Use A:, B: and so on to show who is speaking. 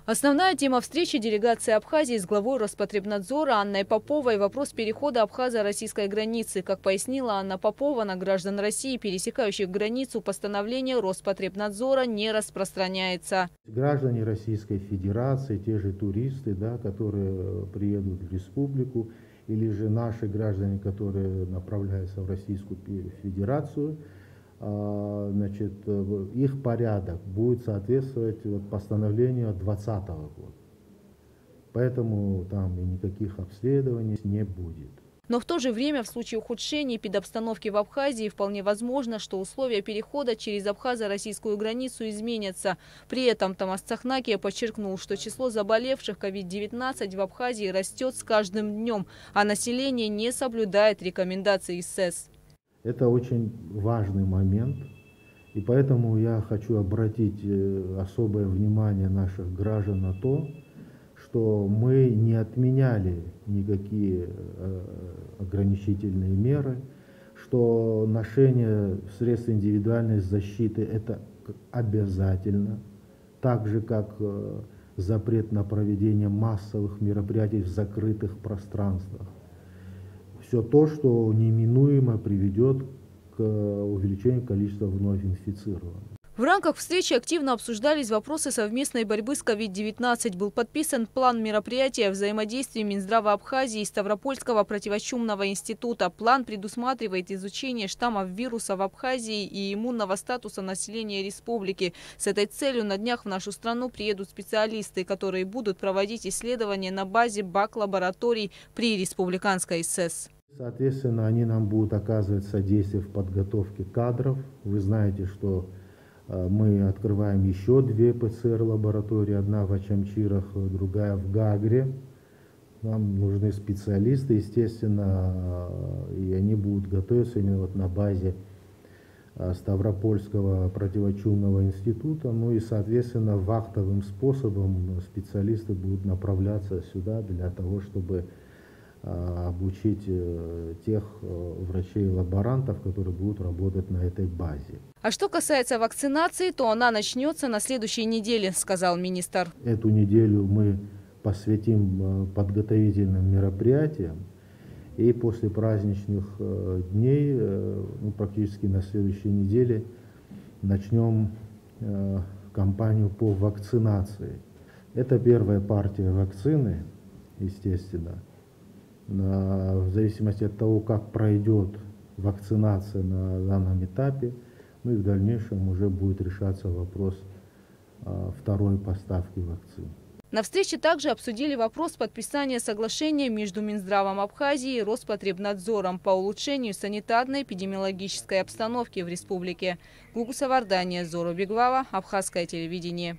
A: Основная тема встречи делегации Абхазии с главой Роспотребнадзора Анной Поповой – вопрос перехода абхазо-российской границы. Как пояснила Анна Попова, на граждан России, пересекающих границу, постановление Роспотребнадзора не распространяется.
B: Граждане Российской Федерации, те же туристы, да, которые приедут в республику, или же наши граждане, которые направляются в Российскую Федерацию, значит, их порядок будет соответствовать постановлению 2020 года. Поэтому там и никаких обследований не будет.
A: Но в то же время в случае ухудшения эпидобстановки в Абхазии вполне возможно, что условия перехода через абхазо-российскую границу изменятся. При этом Томас Цахнакия подчеркнул, что число заболевших COVID-19 в Абхазии растет с каждым днем, а население не соблюдает рекомендаций СЭС.
B: Это очень важный момент, и поэтому я хочу обратить особое внимание наших граждан на то, что мы не отменяли никакие ограничительные меры, что ношение средств индивидуальной защиты – это обязательно, так же как запрет на проведение массовых мероприятий в закрытых пространствах. Все то, что неминуемо приведет к увеличению количества вновь инфицированных.
A: В рамках встречи активно обсуждались вопросы совместной борьбы с COVID-19. Был подписан план мероприятия взаимодействия Минздрава Абхазии и Ставропольского противочумного института. План предусматривает изучение штаммов вируса в Абхазии и иммунного статуса населения республики. С этой целью на днях в нашу страну приедут специалисты, которые будут проводить исследования на базе бак-лабораторий при республиканской СЭС.
B: Соответственно, они нам будут оказывать содействие в подготовке кадров. Вы знаете, что мы открываем еще 2 ПЦР-лаборатории, одна в Ачамчирах, другая в Гагре. Нам нужны специалисты, естественно, и они будут готовиться именно на базе Ставропольского противочумного института. Ну и, соответственно, вахтовым способом специалисты будут направляться сюда для того, чтобы обучить тех врачей-лаборантов, которые будут работать на этой базе.
A: А что касается вакцинации, то она начнется на следующей неделе, сказал министр.
B: Эту неделю мы посвятим подготовительным мероприятиям, и после праздничных дней, практически на следующей неделе, начнем кампанию по вакцинации. Это первая партия вакцины, естественно. В зависимости от того, как пройдет вакцинация на данном этапе, ну и в дальнейшем уже будет решаться вопрос второй поставки вакцин.
A: На встрече также обсудили вопрос подписания соглашения между Минздравом Абхазии и Роспотребнадзором по улучшению санитарно-эпидемиологической обстановки в республике. Гугу Савардания, Зору Беглава, Абхазское телевидение.